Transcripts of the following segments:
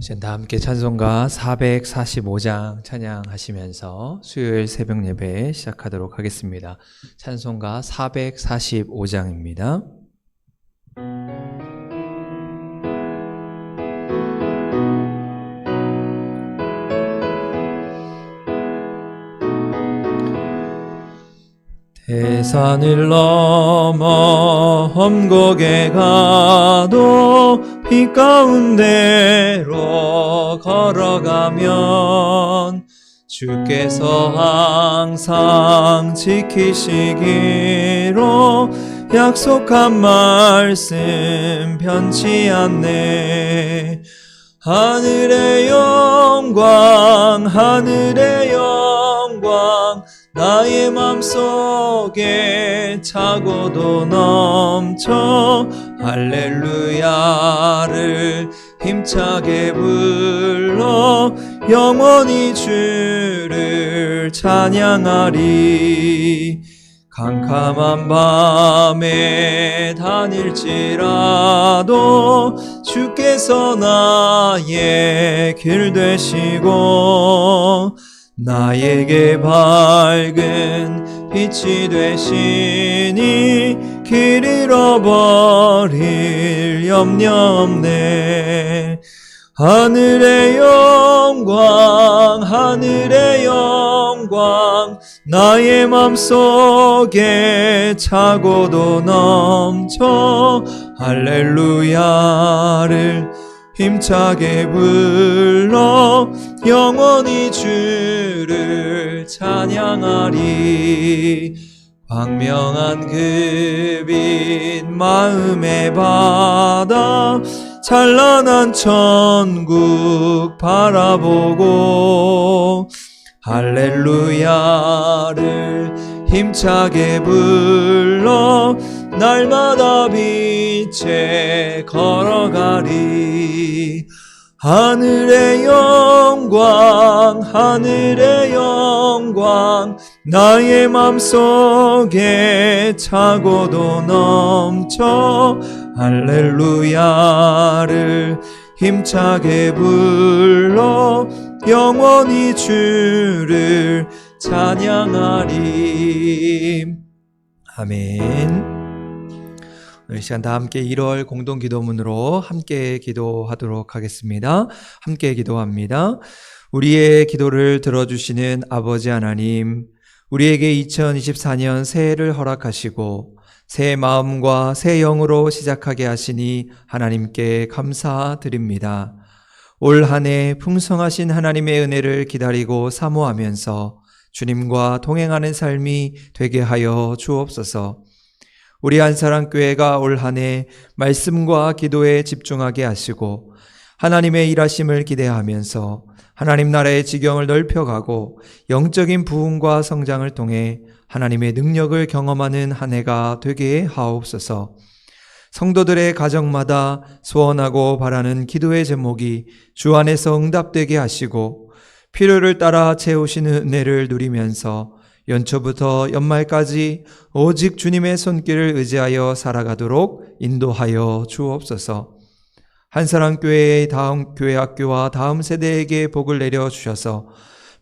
이제 다 함께 찬송가 445장 찬양하시면서 수요일 새벽 예배 시작하도록 하겠습니다. 찬송가 445장입니다. 대산을 넘어 험곡에 가도 빛 가운데로 걸어가면 주께서 항상 지키시기로 약속한 말씀 변치 않네. 하늘의 영광 하늘의 영광 나의 맘속에 차고도 넘쳐 할렐루야를 힘차게 불러 영원히 주를 찬양하리. 캄캄한 밤에 다닐지라도 주께서 나의 길 되시고 나에게 밝은 빛이 되시니 길 잃어버릴 염려 없네. 하늘의 영광 하늘의 영광 나의 맘속에 차고도 넘쳐 할렐루야를 힘차게 불러 영원히 주를 찬양하리. 광명한 그 빛 마음의 바다 찬란한 천국 바라보고 할렐루야를 힘차게 불러 날마다 빛에 걸어가리. 하늘의 영광 하늘의 영광 나의 맘속에 차고도 넘쳐 할렐루야를 힘차게 불러 영원히 주를 찬양하리. 아멘. 오늘 시간 다 함께 1월 공동기도문으로 함께 기도하도록 하겠습니다. 함께 기도합니다. 우리의 기도를 들어주시는 아버지 하나님, 우리에게 2024년 새해를 허락하시고 새 마음과 새 영으로 시작하게 하시니 하나님께 감사드립니다. 올 한 해 풍성하신 하나님의 은혜를 기다리고 사모하면서 주님과 동행하는 삶이 되게 하여 주옵소서. 우리 한사랑교회가 올 한 해 말씀과 기도에 집중하게 하시고 하나님의 일하심을 기대하면서 하나님 나라의 지경을 넓혀가고 영적인 부흥과 성장을 통해 하나님의 능력을 경험하는 한 해가 되게 하옵소서. 성도들의 가정마다 소원하고 바라는 기도의 제목이 주 안에서 응답되게 하시고 필요를 따라 채우시는 은혜를 누리면서 연초부터 연말까지 오직 주님의 손길을 의지하여 살아가도록 인도하여 주옵소서. 한사랑교회의 다음 교회학교와 다음 세대에게 복을 내려주셔서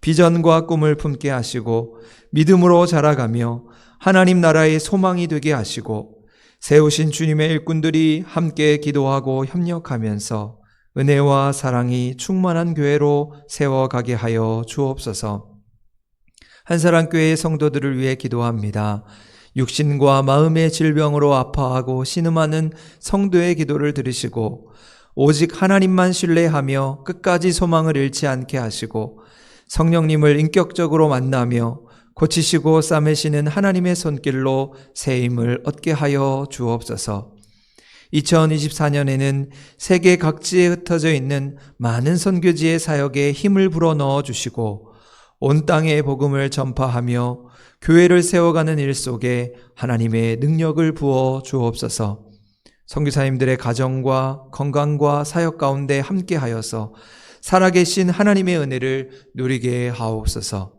비전과 꿈을 품게 하시고 믿음으로 자라가며 하나님 나라의 소망이 되게 하시고 세우신 주님의 일꾼들이 함께 기도하고 협력하면서 은혜와 사랑이 충만한 교회로 세워가게 하여 주옵소서. 한사랑교회의 성도들을 위해 기도합니다. 육신과 마음의 질병으로 아파하고 신음하는 성도의 기도를 들으시고 오직 하나님만 신뢰하며 끝까지 소망을 잃지 않게 하시고 성령님을 인격적으로 만나며 고치시고 싸매시는 하나님의 손길로 새 힘을 얻게 하여 주옵소서. 2024년에는 세계 각지에 흩어져 있는 많은 선교지의 사역에 힘을 불어넣어 주시고 온 땅에 복음을 전파하며 교회를 세워가는 일 속에 하나님의 능력을 부어 주옵소서. 선교사님들의 가정과 건강과 사역 가운데 함께하여서 살아계신 하나님의 은혜를 누리게 하옵소서.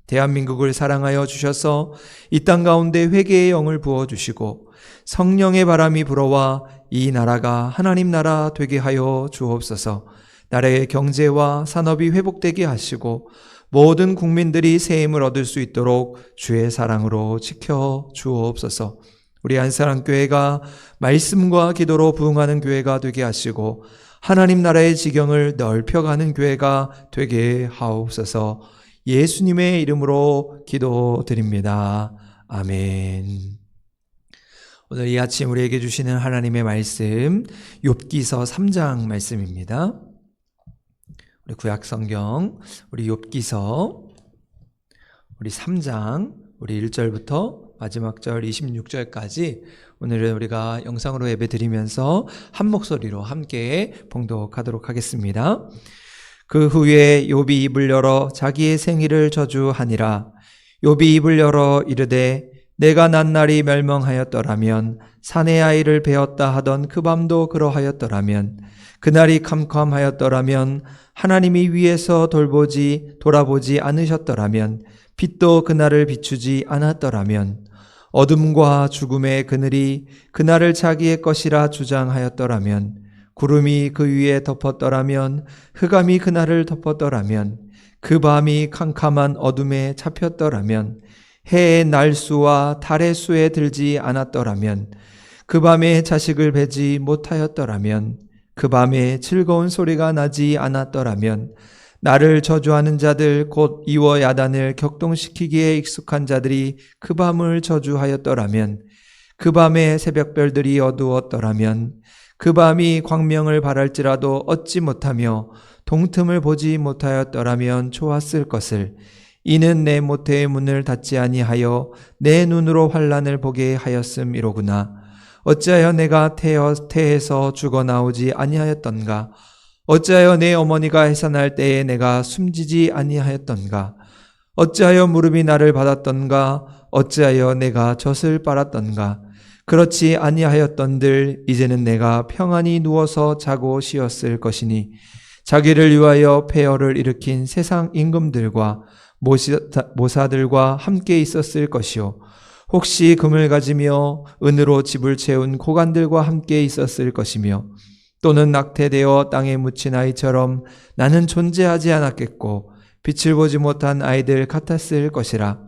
대한민국을 사랑하여 주셔서 이 땅 가운데 회개의 영을 부어주시고 성령의 바람이 불어와 이 나라가 하나님 나라 되게 하여 주옵소서. 나라의 경제와 산업이 회복되게 하시고 모든 국민들이 새 힘을 얻을 수 있도록 주의 사랑으로 지켜 주옵소서. 우리 안사랑교회가 말씀과 기도로 부흥하는 교회가 되게 하시고 하나님 나라의 지경을 넓혀가는 교회가 되게 하옵소서. 예수님의 이름으로 기도드립니다. 아멘. 오늘 이 아침 우리에게 주시는 하나님의 말씀 욥기서 3장 말씀입니다. 우리 구약성경 우리 욥기서 우리 3장 우리 1절부터 마지막 절 26절까지 오늘은 우리가 영상으로 예배드리면서 한 목소리로 함께 봉독하도록 하겠습니다. 그 후에 욥이 입을 열어 자기의 생일을 저주하니라. 욥이 입을 열어 이르되 내가 난 날이 멸망하였더라면 사내 아이를 베었다 하던 그 밤도 그러하였더라면 그날이 캄캄하였더라면 하나님이 위에서 돌아보지 않으셨더라면 빛도 그날을 비추지 않았더라면 어둠과 죽음의 그늘이 그날을 자기의 것이라 주장하였더라면 구름이 그 위에 덮었더라면 흑암이 그날을 덮었더라면 그 밤이 캄캄한 어둠에 잡혔더라면 해의 날수와 달의 수에 들지 않았더라면 그 밤에 자식을 베지 못하였더라면 그 밤에 즐거운 소리가 나지 않았더라면 나를 저주하는 자들 곧 이워 야단을 격동시키기에 익숙한 자들이 그 밤을 저주하였더라면 그 밤에 새벽별들이 어두웠더라면 그 밤이 광명을 발할지라도 얻지 못하며 동틈을 보지 못하였더라면 좋았을 것을. 이는 내 모태의 문을 닫지 아니하여 내 눈으로 환난을 보게 하였음이로구나. 어찌하여 내가 태에서 죽어나오지 아니하였던가. 어찌하여 내 어머니가 해산할 때에 내가 숨지지 아니하였던가. 어찌하여 무릎이 나를 받았던가. 어찌하여 내가 젖을 빨았던가. 그렇지 아니하였던들 이제는 내가 평안히 누워서 자고 쉬었을 것이니 자기를 위하여 폐허를 일으킨 세상 임금들과 모사들과 함께 있었을 것이요 혹시 금을 가지며 은으로 집을 채운 고관들과 함께 있었을 것이며 또는 낙태되어 땅에 묻힌 아이처럼 나는 존재하지 않았겠고 빛을 보지 못한 아이들 같았을 것이라.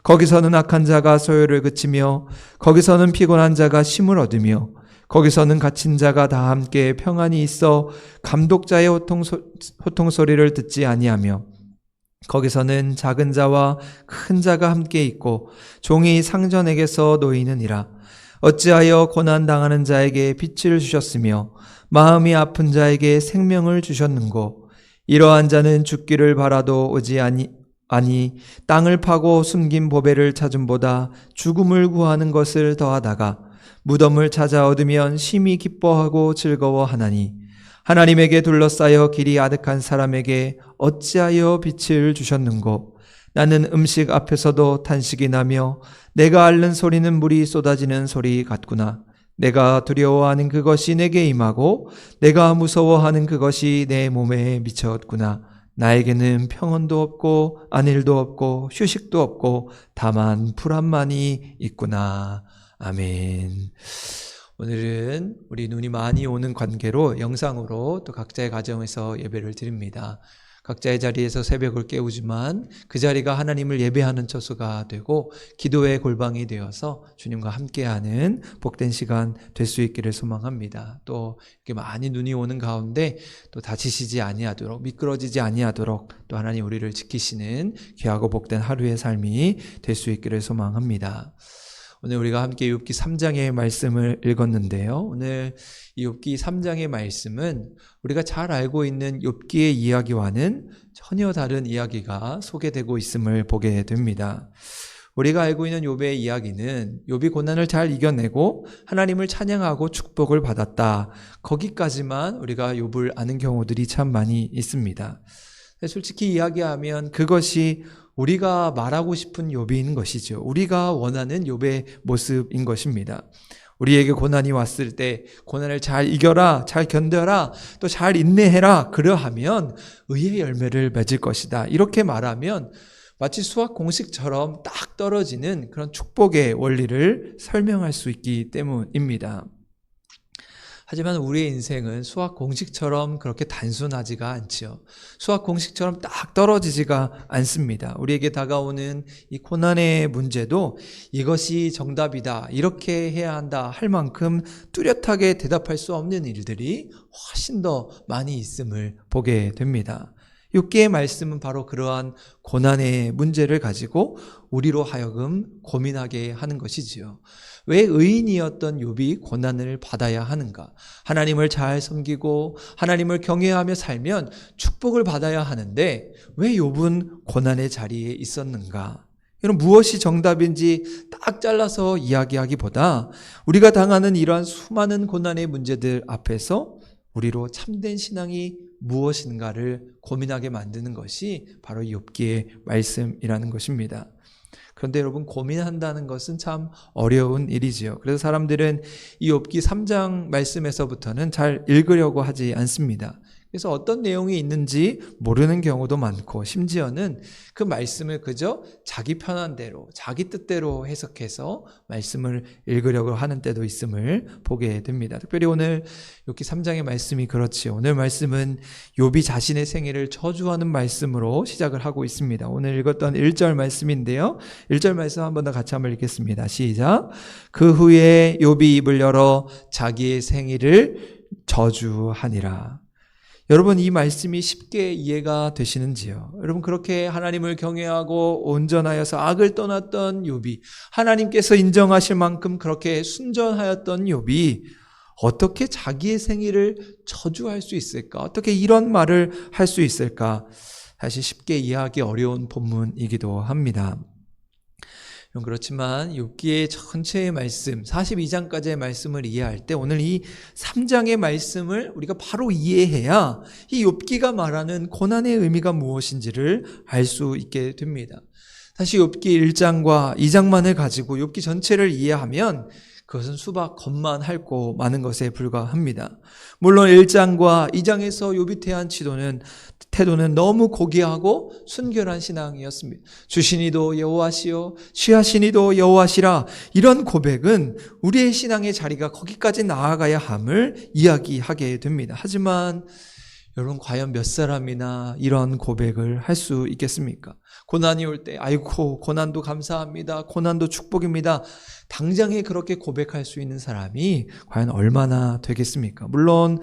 거기서는 악한 자가 소요를 그치며 거기서는 피곤한 자가 쉼을 얻으며 거기서는 갇힌 자가 다 함께 평안히 있어 감독자의 호통 소리를 듣지 아니하며 거기서는 작은 자와 큰 자가 함께 있고 종이 상전에게서 놓이느니라. 어찌하여 고난당하는 자에게 빛을 주셨으며 마음이 아픈 자에게 생명을 주셨는고. 이러한 자는 죽기를 바라도 오지 아니 땅을 파고 숨긴 보배를 찾음보다 죽음을 구하는 것을 더하다가 무덤을 찾아 얻으면 심히 기뻐하고 즐거워하나니 하나님에게 둘러싸여 길이 아득한 사람에게 어찌하여 빛을 주셨는고. 나는 음식 앞에서도 탄식이 나며 내가 앓는 소리는 물이 쏟아지는 소리 같구나. 내가 두려워하는 그것이 내게 임하고 내가 무서워하는 그것이 내 몸에 미쳤구나. 나에게는 평온도 없고 안일도 없고 휴식도 없고 다만 불안만이 있구나. 아멘. 오늘은 우리 눈이 많이 오는 관계로 영상으로 또 각자의 가정에서 예배를 드립니다. 각자의 자리에서 새벽을 깨우지만 그 자리가 하나님을 예배하는 처소가 되고 기도의 골방이 되어서 주님과 함께하는 복된 시간 될 수 있기를 소망합니다. 또 이렇게 많이 눈이 오는 가운데 또 다치시지 아니하도록 미끄러지지 아니하도록 또 하나님 우리를 지키시는 귀하고 복된 하루의 삶이 될 수 있기를 소망합니다. 오늘 우리가 함께 욥기 3장의 말씀을 읽었는데요. 오늘 이 욥기 3장의 말씀은 우리가 잘 알고 있는 욥기의 이야기와는 전혀 다른 이야기가 소개되고 있음을 보게 됩니다. 우리가 알고 있는 욥의 이야기는 욥이 고난을 잘 이겨내고 하나님을 찬양하고 축복을 받았다. 거기까지만 우리가 욥을 아는 경우들이 참 많이 있습니다. 솔직히 이야기하면 그것이 우리가 말하고 싶은 욥인 것이죠. 우리가 원하는 욥의 모습인 것입니다. 우리에게 고난이 왔을 때 고난을 잘 이겨라, 잘 견뎌라, 또 잘 인내해라. 그러하면 의의 열매를 맺을 것이다. 이렇게 말하면 마치 수학 공식처럼 딱 떨어지는 그런 축복의 원리를 설명할 수 있기 때문입니다. 하지만 우리의 인생은 수학 공식처럼 그렇게 단순하지가 않지요. 수학 공식처럼 딱 떨어지지가 않습니다. 우리에게 다가오는 이 고난의 문제도 이것이 정답이다, 이렇게 해야 한다 할 만큼 뚜렷하게 대답할 수 없는 일들이 훨씬 더 많이 있음을 보게 됩니다. 욥기의 말씀은 바로 그러한 고난의 문제를 가지고 우리로 하여금 고민하게 하는 것이지요. 왜 의인이었던 욥이 고난을 받아야 하는가? 하나님을 잘 섬기고 하나님을 경외하며 살면 축복을 받아야 하는데 왜 욥은 고난의 자리에 있었는가? 이런 무엇이 정답인지 딱 잘라서 이야기하기보다 우리가 당하는 이러한 수많은 고난의 문제들 앞에서 우리로 참된 신앙이 무엇인가를 고민하게 만드는 것이 바로 욥기의 말씀이라는 것입니다. 그런데 여러분, 고민한다는 것은 참 어려운 일이지요. 그래서 사람들은 이 욥기 3장 말씀에서부터는 잘 읽으려고 하지 않습니다. 그래서 어떤 내용이 있는지 모르는 경우도 많고, 심지어는 그 말씀을 그저 자기 편한 대로, 자기 뜻대로 해석해서 말씀을 읽으려고 하는 때도 있음을 보게 됩니다. 특별히 오늘 욥기 3장의 말씀이 그렇지요. 오늘 말씀은 욥이 자신의 생애를 저주하는 말씀으로 시작을 하고 있습니다. 오늘 읽었던 1절 말씀인데요. 1절 말씀 한 번 더 같이 한번 읽겠습니다. 시작. 그 후에 욥이 입을 열어 자기의 생애를 저주하니라. 여러분, 이 말씀이 쉽게 이해가 되시는지요? 여러분, 그렇게 하나님을 경외하고 온전하여서 악을 떠났던 욥이, 하나님께서 인정하실 만큼 그렇게 순전하였던 욥이 어떻게 자기의 생애를 저주할 수 있을까? 어떻게 이런 말을 할 수 있을까? 사실 쉽게 이해하기 어려운 본문이기도 합니다. 그렇지만 욥기의 전체의 말씀, 42장까지의 말씀을 이해할 때 오늘 이 3장의 말씀을 우리가 바로 이해해야 이 욥기가 말하는 고난의 의미가 무엇인지를 알 수 있게 됩니다. 사실 욥기 1장과 2장만을 가지고 욥기 전체를 이해하면 그것은 수박 겉만 핥고 마는 것에 불과합니다. 물론 1장과 2장에서 욥이 태한 태도는 너무 고귀하고 순결한 신앙이었습니다. 주시니도 여호와시요 취하시니도 여호와시라, 이런 고백은 우리의 신앙의 자리가 거기까지 나아가야 함을 이야기하게 됩니다. 하지만 여러분, 과연 몇 사람이나 이런 고백을 할 수 있겠습니까? 고난이 올 때 아이고 고난도 감사합니다, 고난도 축복입니다, 당장에 그렇게 고백할 수 있는 사람이 과연 얼마나 되겠습니까? 물론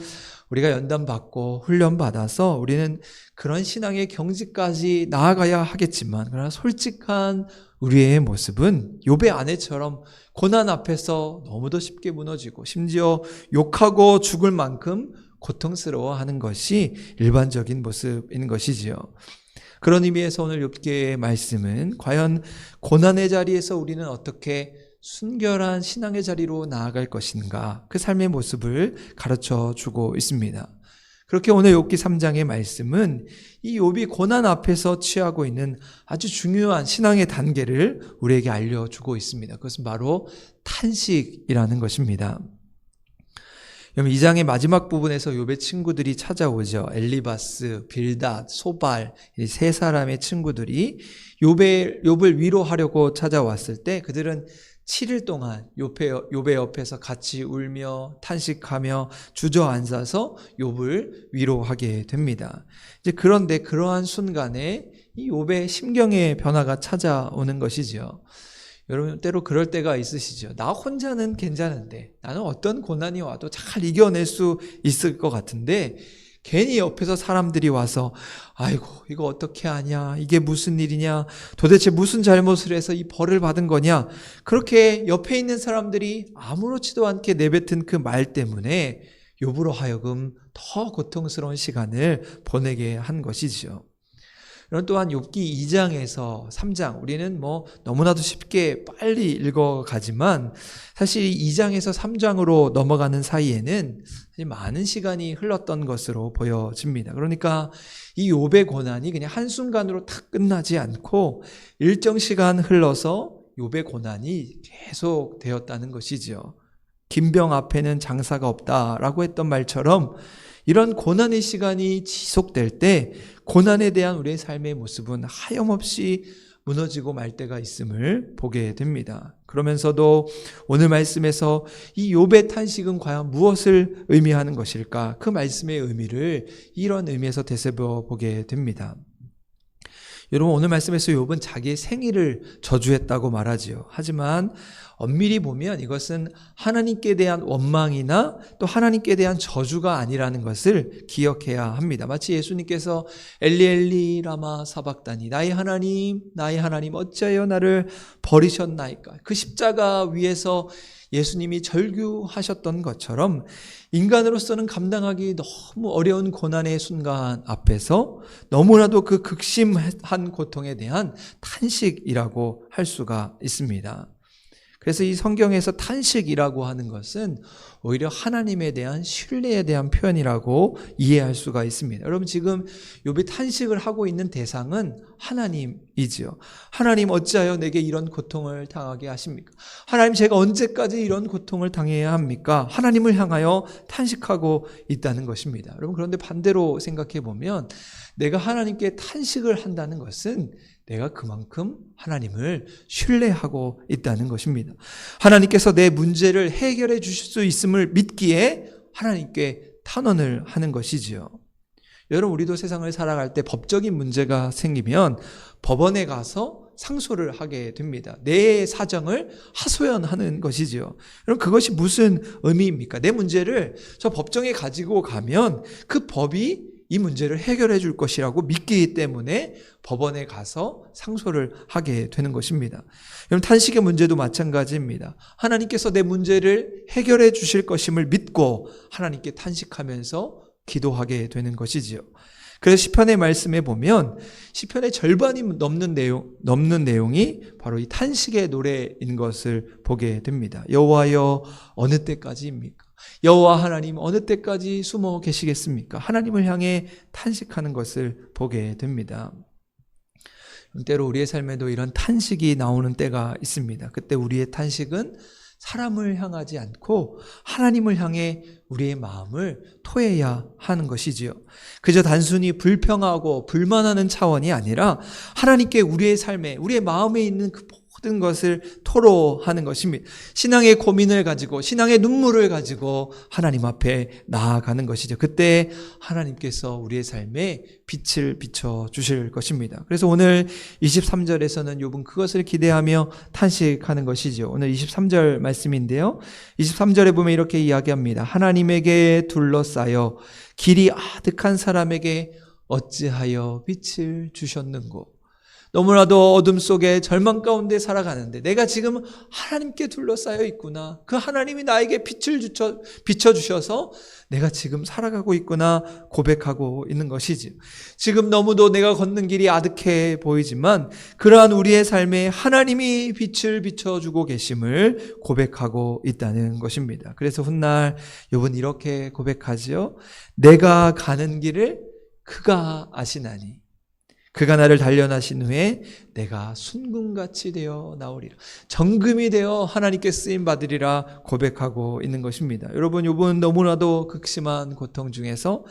우리가 연단받고 훈련받아서 우리는 그런 신앙의 경지까지 나아가야 하겠지만, 그러나 솔직한 우리의 모습은 욥의 아내처럼 고난 앞에서 너무도 쉽게 무너지고 심지어 욕하고 죽을 만큼 고통스러워하는 것이 일반적인 모습인 것이지요. 그런 의미에서 오늘 욥기의 말씀은 과연 고난의 자리에서 우리는 어떻게 순결한 신앙의 자리로 나아갈 것인가, 그 삶의 모습을 가르쳐 주고 있습니다. 그렇게 오늘 욥기 3장의 말씀은 이 욥이 고난 앞에서 취하고 있는 아주 중요한 신앙의 단계를 우리에게 알려주고 있습니다. 그것은 바로 탄식이라는 것입니다. 여러분, 2장의 마지막 부분에서 욥의 친구들이 찾아오죠. 엘리바스, 빌닷, 소발, 이 세 사람의 친구들이 욥을 위로하려고 찾아왔을 때 그들은 7일 동안 욥의 옆에서 같이 울며 탄식하며 주저앉아서 욥을 위로하게 됩니다. 이제 그런데 그러한 순간에 이 욥의 심경의 변화가 찾아오는 것이죠. 여러분, 때로 그럴 때가 있으시죠. 나 혼자는 괜찮은데, 나는 어떤 고난이 와도 잘 이겨낼 수 있을 것 같은데 괜히 옆에서 사람들이 와서 아이고 이거 어떻게 하냐, 이게 무슨 일이냐, 도대체 무슨 잘못을 해서 이 벌을 받은 거냐, 그렇게 옆에 있는 사람들이 아무렇지도 않게 내뱉은 그 말 때문에 욥으로 하여금 더 고통스러운 시간을 보내게 한 것이지요. 또한 욥기 2장에서 3장, 우리는 너무나도 쉽게 빨리 읽어가지만 사실 2장에서 3장으로 넘어가는 사이에는 많은 시간이 흘렀던 것으로 보여집니다. 그러니까 이 욥의 고난이 그냥 한순간으로 탁 끝나지 않고 일정 시간 흘러서 욥의 고난이 계속 되었다는 것이죠. 김병 앞에는 장사가 없다라고 했던 말처럼 이런 고난의 시간이 지속될 때 고난에 대한 우리의 삶의 모습은 하염없이 무너지고 말 때가 있음을 보게 됩니다. 그러면서도 오늘 말씀에서 이 욥의 탄식은 과연 무엇을 의미하는 것일까? 그 말씀의 의미를 이런 의미에서 되새겨 보게 됩니다. 여러분, 오늘 말씀에서 욥은 자기의 생일을 저주했다고 말하지요. 하지만 엄밀히 보면 이것은 하나님께 대한 원망이나 또 하나님께 대한 저주가 아니라는 것을 기억해야 합니다. 마치 예수님께서 엘리 엘리 라마 사박다니, 나의 하나님 어찌하여 나를 버리셨나이까? 그 십자가 위에서 예수님이 절규하셨던 것처럼 인간으로서는 감당하기 너무 어려운 고난의 순간 앞에서 너무나도 그 극심한 고통에 대한 탄식이라고 할 수가 있습니다. 그래서 이 성경에서 탄식이라고 하는 것은 오히려 하나님에 대한 신뢰에 대한 표현이라고 이해할 수가 있습니다. 여러분, 지금 욥이 탄식을 하고 있는 대상은 하나님이지요. 하나님 어찌하여 내게 이런 고통을 당하게 하십니까? 하나님, 제가 언제까지 이런 고통을 당해야 합니까? 하나님을 향하여 탄식하고 있다는 것입니다. 여러분, 그런데 반대로 생각해 보면 내가 하나님께 탄식을 한다는 것은 내가 그만큼 하나님을 신뢰하고 있다는 것입니다. 하나님께서 내 문제를 해결해 주실 수 있음을 믿기에 하나님께 탄원을 하는 것이지요. 여러분, 우리도 세상을 살아갈 때 법적인 문제가 생기면 법원에 가서 상소를 하게 됩니다. 내 사정을 하소연하는 것이지요. 여러분, 그것이 무슨 의미입니까? 내 문제를 저 법정에 가지고 가면 그 법이 이 문제를 해결해 줄 것이라고 믿기 때문에 법원에 가서 상소를 하게 되는 것입니다. 여러분, 탄식의 문제도 마찬가지입니다. 하나님께서 내 문제를 해결해 주실 것임을 믿고 하나님께 탄식하면서 기도하게 되는 것이지요. 그래서 시편의 말씀에 보면 시편의 절반이 넘는 내용이 바로 이 탄식의 노래인 것을 보게 됩니다. 여호와여, 어느 때까지입니까? 여호와 하나님, 어느 때까지 숨어 계시겠습니까? 하나님을 향해 탄식하는 것을 보게 됩니다. 때로 우리의 삶에도 이런 탄식이 나오는 때가 있습니다. 그때 우리의 탄식은 사람을 향하지 않고 하나님을 향해 우리의 마음을 토해야 하는 것이지요. 그저 단순히 불평하고 불만하는 차원이 아니라 하나님께 우리의 삶에, 우리의 마음에 있는 그 모든 것을 토로하는 것입니다. 신앙의 고민을 가지고, 신앙의 눈물을 가지고 하나님 앞에 나아가는 것이죠. 그때 하나님께서 우리의 삶에 빛을 비춰주실 것입니다. 그래서 오늘 23절에서는 욥은 그것을 기대하며 탄식하는 것이죠. 오늘 23절 말씀인데요. 23절에 보면 이렇게 이야기합니다. 하나님에게 둘러싸여 길이 아득한 사람에게 어찌하여 빛을 주셨는고. 너무나도 어둠 속에 절망 가운데 살아가는데 내가 지금 하나님께 둘러싸여 있구나. 그 하나님이 나에게 빛을 비춰주셔서 내가 지금 살아가고 있구나 고백하고 있는 것이지. 지금 너무도 내가 걷는 길이 아득해 보이지만 그러한 우리의 삶에 하나님이 빛을 비춰주고 계심을 고백하고 있다는 것입니다. 그래서 훗날 욥은 이렇게 고백하지요. 내가 가는 길을 그가 아시나니 그가 나를 단련하신 후에 내가 순금같이 되어 나오리라. 정금이 되어 하나님께 쓰임 받으리라 고백하고 있는 것입니다. 여러분, 욥은 너무나도 극심한 고통 중에서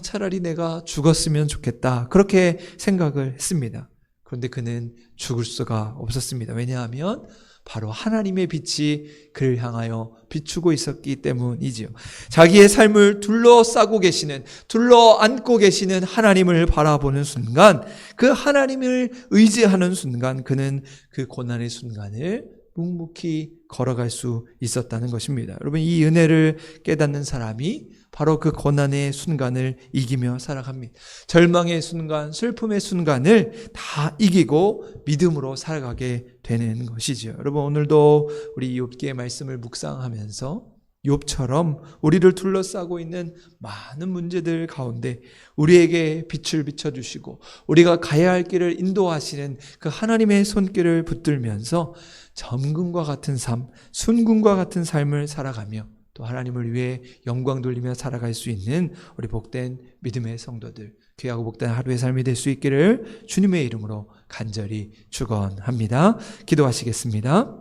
차라리 내가 죽었으면 좋겠다 그렇게 생각을 했습니다. 그런데 그는 죽을 수가 없었습니다. 왜냐하면 바로 하나님의 빛이 그를 향하여 비추고 있었기 때문이지요. 자기의 삶을 둘러싸고 계시는, 둘러안고 계시는 하나님을 바라보는 순간, 그 하나님을 의지하는 순간 그는 그 고난의 순간을 묵묵히 걸어갈 수 있었다는 것입니다. 여러분, 이 은혜를 깨닫는 사람이 바로 그 고난의 순간을 이기며 살아갑니다. 절망의 순간, 슬픔의 순간을 다 이기고 믿음으로 살아가게 되는 것이죠. 여러분, 오늘도 우리 욥기의 말씀을 묵상하면서 욥처럼 우리를 둘러싸고 있는 많은 문제들 가운데 우리에게 빛을 비춰주시고 우리가 가야 할 길을 인도하시는 그 하나님의 손길을 붙들면서 정금과 같은 삶, 순금과 같은 삶을 살아가며 또 하나님을 위해 영광 돌리며 살아갈 수 있는 우리 복된 믿음의 성도들, 귀하고 복된 하루의 삶이 될 수 있기를 주님의 이름으로 간절히 축원합니다. 기도하시겠습니다.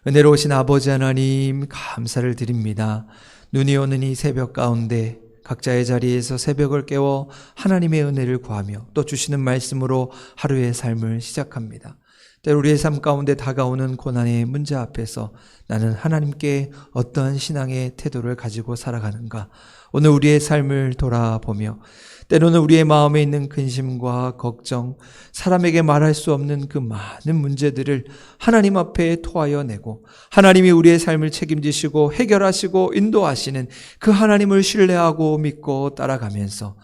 은혜로우신 아버지 하나님, 감사를 드립니다. 눈이 오는 이 새벽 가운데 각자의 자리에서 새벽을 깨워 하나님의 은혜를 구하며 또 주시는 말씀으로 하루의 삶을 시작합니다. 때로 우리의 삶 가운데 다가오는 고난의 문제 앞에서 나는 하나님께 어떠한 신앙의 태도를 가지고 살아가는가? 오늘 우리의 삶을 돌아보며 때로는 우리의 마음에 있는 근심과 걱정, 사람에게 말할 수 없는 그 많은 문제들을 하나님 앞에 토하여 내고 하나님이 우리의 삶을 책임지시고 해결하시고 인도하시는 그 하나님을 신뢰하고 믿고 따라가면서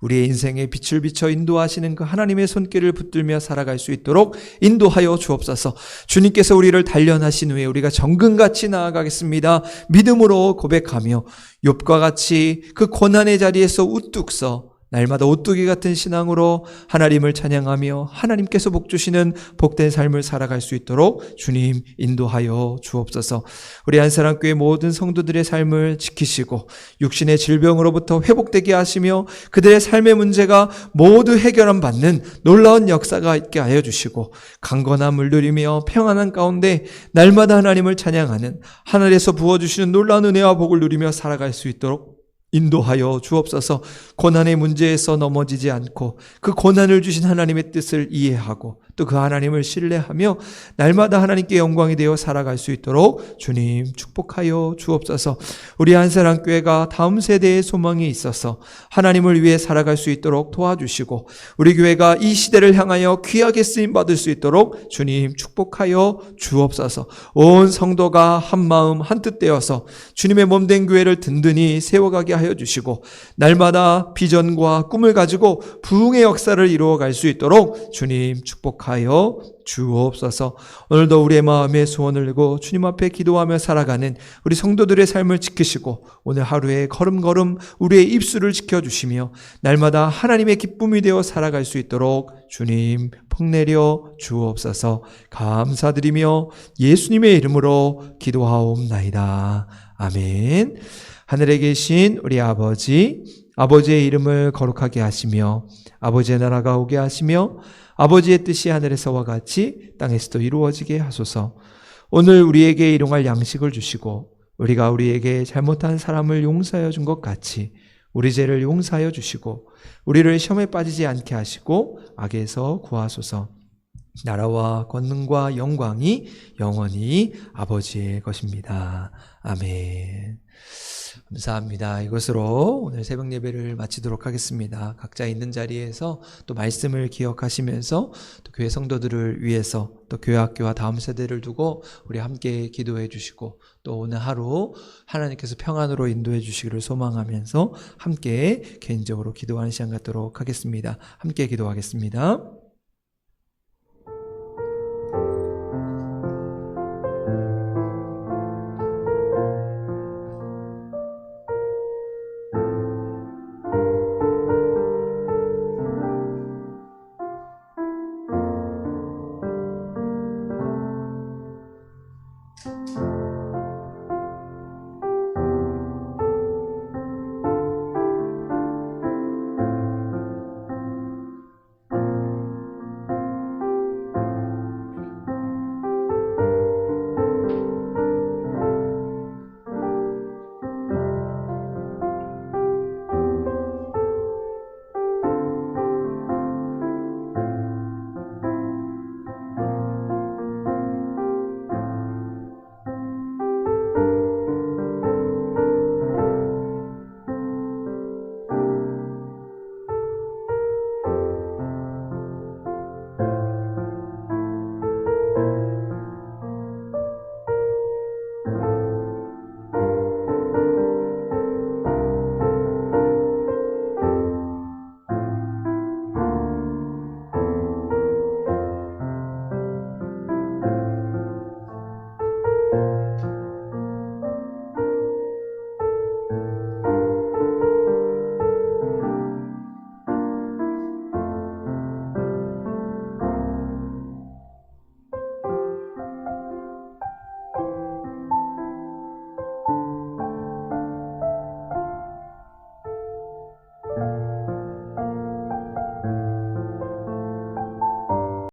우리의 인생에 빛을 비춰 인도하시는 그 하나님의 손길을 붙들며 살아갈 수 있도록 인도하여 주옵소서. 주님께서 우리를 단련하신 후에 우리가 정금같이 나아가겠습니다. 믿음으로 고백하며 욥과 같이 그 고난의 자리에서 우뚝 서 날마다 오뚜기 같은 신앙으로 하나님을 찬양하며 하나님께서 복 주시는 복된 삶을 살아갈 수 있도록 주님 인도하여 주옵소서. 우리 한사랑교회 모든 성도들의 삶을 지키시고 육신의 질병으로부터 회복되게 하시며 그들의 삶의 문제가 모두 해결함 받는 놀라운 역사가 있게 하여 주시고 강건함을 누리며 평안한 가운데 날마다 하나님을 찬양하는 하늘에서 부어주시는 놀라운 은혜와 복을 누리며 살아갈 수 있도록 인도하여 주옵소서. 고난의 문제에서 넘어지지 않고 그 고난을 주신 하나님의 뜻을 이해하고 또 그 하나님을 신뢰하며 날마다 하나님께 영광이 되어 살아갈 수 있도록 주님 축복하여 주옵소서. 우리 한사랑교회가 다음 세대의 소망이 있어서 하나님을 위해 살아갈 수 있도록 도와주시고 우리 교회가 이 시대를 향하여 귀하게 쓰임받을 수 있도록 주님 축복하여 주옵소서. 온 성도가 한 마음 한 뜻 되어서 주님의 몸된 교회를 든든히 세워가게 하여 주시고 날마다 비전과 꿈을 가지고 부흥의 역사를 이루어갈 수 있도록 주님 축복하여 주옵소서. 오늘도 우리의 마음에 소원을 내고 주님 앞에 기도하며 살아가는 우리 성도들의 삶을 지키시고 오늘 하루에 걸음걸음 우리의 입술을 지켜주시며 날마다 하나님의 기쁨이 되어 살아갈 수 있도록 주님 폭내려 주옵소서. 감사드리며 예수님의 이름으로 기도하옵나이다. 아멘. 하늘에 계신 우리 아버지의 이름을 거룩하게 하시며 아버지의 나라가 오게 하시며 아버지의 뜻이 하늘에서와 같이 땅에서도 이루어지게 하소서. 오늘 우리에게 일용할 양식을 주시고 우리가 우리에게 잘못한 사람을 용서하여 준 것 같이 우리 죄를 용서하여 주시고 우리를 시험에 빠지지 않게 하시고 악에서 구하소서. 나라와 권능과 영광이 영원히 아버지의 것입니다. 아멘. 감사합니다. 이것으로 오늘 새벽 예배를 마치도록 하겠습니다. 각자 있는 자리에서 또 말씀을 기억하시면서 또 교회 성도들을 위해서 또 교회 학교와 다음 세대를 두고 우리 함께 기도해 주시고 또 오늘 하루 하나님께서 평안으로 인도해 주시기를 소망하면서 함께 개인적으로 기도하는 시간 갖도록 하겠습니다. 함께 기도하겠습니다.